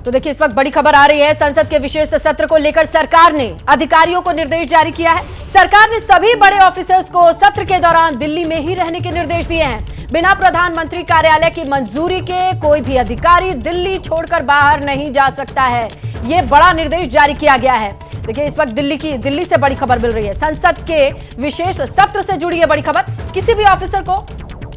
तो देखिए, इस वक्त बड़ी खबर आ रही है। संसद के विशेष सत्र को लेकर सरकार ने अधिकारियों को निर्देश जारी किया है। सरकार ने सभी बड़े ऑफिसर्स को सत्र के दौरान दिल्ली में ही रहने के निर्देश दिए हैं। बिना प्रधानमंत्री कार्यालय की मंजूरी के कोई भी अधिकारी दिल्ली छोड़कर बाहर नहीं जा सकता है। ये बड़ा निर्देश जारी किया गया है। देखिए, इस वक्त दिल्ली से बड़ी खबर मिल रही है। संसद के विशेष सत्र से जुड़ी है बड़ी खबर। किसी भी ऑफिसर को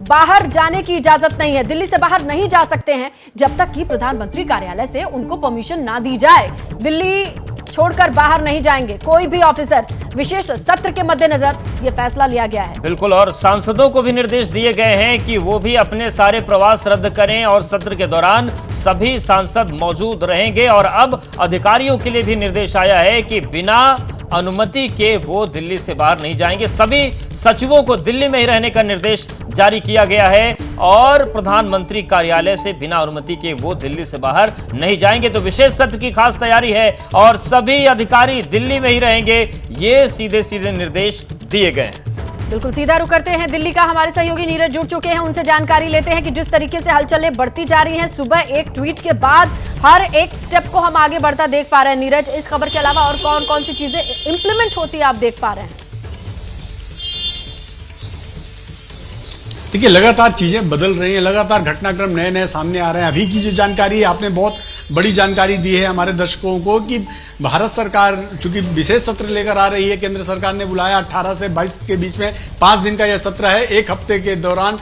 बाहर जाने की इजाजत नहीं है। दिल्ली से बाहर नहीं जा सकते हैं जब तक कि प्रधानमंत्री कार्यालय से उनको परमिशन ना दी जाए। दिल्ली छोड़कर बाहर नहीं जाएंगे कोई भी ऑफिसर। विशेष सत्र के मद्देनजर यह फैसला लिया गया है। बिल्कुल, और सांसदों को भी निर्देश दिए गए हैं कि वो भी अपने सारे प्रवास रद्द करें और सत्र के दौरान सभी सांसद मौजूद रहेंगे। और अब अधिकारियों के लिए भी निर्देश आया है कि बिना अनुमति के वो दिल्ली से बाहर नहीं जाएंगे। सभी सचिवों को दिल्ली में ही रहने का निर्देश जारी किया गया है और प्रधानमंत्री कार्यालय से बिना अनुमति के वो दिल्ली से बाहर नहीं जाएंगे। तो विशेष सत्र की खास तैयारी है और सभी अधिकारी दिल्ली में ही रहेंगे। ये सीधे सीधे निर्देश दिए गए हैं। बिल्कुल, सीधा रुख करते हैं दिल्ली का। हमारे सहयोगी नीरज जुड़ चुके हैं, उनसे जानकारी लेते हैं कि जिस तरीके से हलचलें बढ़ती जा रही हैं, सुबह एक ट्वीट के बाद हर एक स्टेप को हम आगे बढ़ता देख पा रहे हैं। नीरज, इस खबर के अलावा और कौन कौन सी चीजें इंप्लीमेंट होती है आप देख पा रहे हैं? देखिए, लगातार चीजें बदल रही हैं, लगातार घटनाक्रम नए नए सामने आ रहे हैं। अभी की जो जानकारी है, आपने बहुत बड़ी जानकारी दी है हमारे दर्शकों को कि भारत सरकार चूंकि विशेष सत्र लेकर आ रही है। केंद्र सरकार ने बुलाया 18 से 22 के बीच में 5 दिन का यह सत्र है। एक हफ्ते के दौरान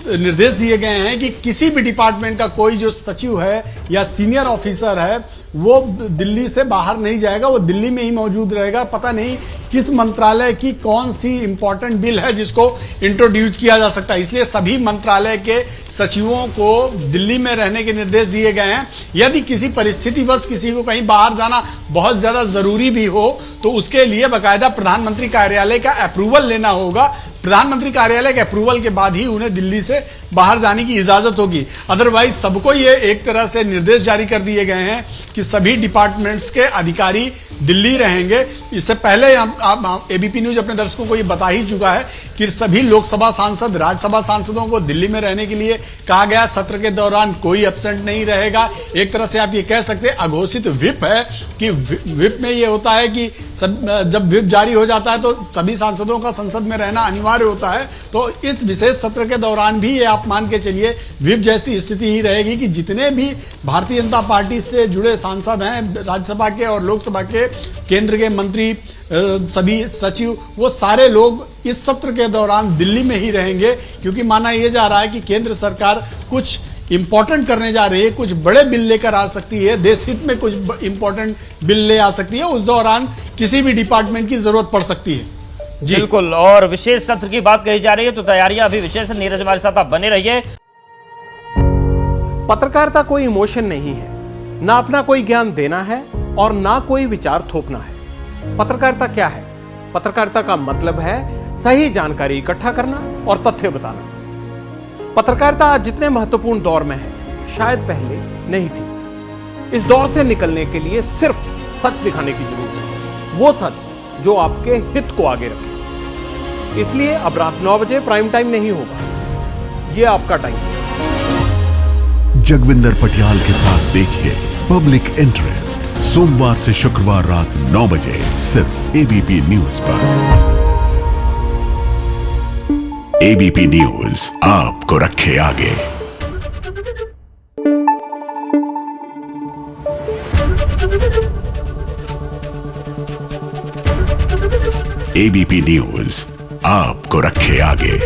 निर्देश दिए गए हैं कि किसी भी डिपार्टमेंट का कोई जो सचिव है या सीनियर ऑफिसर है वो दिल्ली से बाहर नहीं जाएगा, वो दिल्ली में ही मौजूद रहेगा। पता नहीं किस मंत्रालय की कौन सी इंपॉर्टेंट बिल है जिसको इंट्रोड्यूस किया जा सकता है, इसलिए सभी मंत्रालय के सचिवों को दिल्ली में रहने के निर्देश दिए गए हैं। यदि किसी परिस्थितिवश किसी को कहीं बाहर जाना बहुत ज्यादा जरूरी भी हो तो उसके लिए बाकायदा प्रधानमंत्री कार्यालय का अप्रूवल लेना होगा। प्रधानमंत्री कार्यालय के अप्रूवल के बाद ही उन्हें दिल्ली से बाहर जाने की इजाजत होगी। अदरवाइज सबको ये एक तरह से निर्देश जारी कर दिए गए हैं कि सभी डिपार्टमेंट्स के अधिकारी दिल्ली रहेंगे। इससे पहले एबीपी न्यूज अपने दर्शकों को ये बता ही चुका है कि सभी लोकसभा सांसद, राज्यसभा सांसदों को दिल्ली में रहने के लिए कहा गया। सत्र के दौरान कोई एब्सेंट नहीं रहेगा। एक तरह से आप ये कह सकते हैं अघोषित व्हिप है कि व्हिप में ये होता है कि जब व्हिप जारी हो जाता है तो सभी सांसदों का संसद में रहना अनिवार्य होता है। तो इस विशेष सत्र के दौरान भी ये आप मान के चलिए व्हिप जैसी स्थिति ही रहेगी कि जितने भी भारतीय जनता पार्टी से जुड़े सांसद हैं, राज्यसभा के और लोकसभा के, केंद्र के मंत्री, सभी सचिव, वो सारे लोग इस सत्र के दौरान दिल्ली में ही रहेंगे। क्योंकि माना यह जा रहा है कि केंद्र सरकार कुछ इंपॉर्टेंट करने जा रही है, कुछ बड़े बिल लेकर आ सकती है, देश हित में कुछ इंपॉर्टेंट बिल ले आ सकती है। उस दौरान किसी भी डिपार्टमेंट की जरूरत पड़ सकती है। जी बिल्कुल, और विशेष सत्र की बात कही जा रही है तो तैयारियां अभी विशेष। नीरज हमारे साथ आप बने रहिए। पत्रकारिता कोई इमोशन नहीं है, ना अपना कोई ज्ञान देना है और ना कोई विचार थोपना है। पत्रकारिता क्या है? पत्रकारिता का मतलब है सही जानकारी इकट्ठा करना और तथ्य बताना। पत्रकारिता आज जितने महत्वपूर्ण दौर में है, शायद पहले नहीं थी। इस दौर से निकलने के लिए सिर्फ सच दिखाने की जरूरत है, वो सच जो आपके हित को आगे रखे। इसलिए अब रात 9 बजे प्राइम टाइम नहीं होगा, ये आपका टाइम है। जगविंदर पटियाल के साथ देखिए पब्लिक इंटरेस्ट सोमवार से शुक्रवार रात 9 बजे सिर्फ एबीपी न्यूज पर। एबीपी न्यूज आपको रखे आगे। एबीपी न्यूज आपको रखे आगे।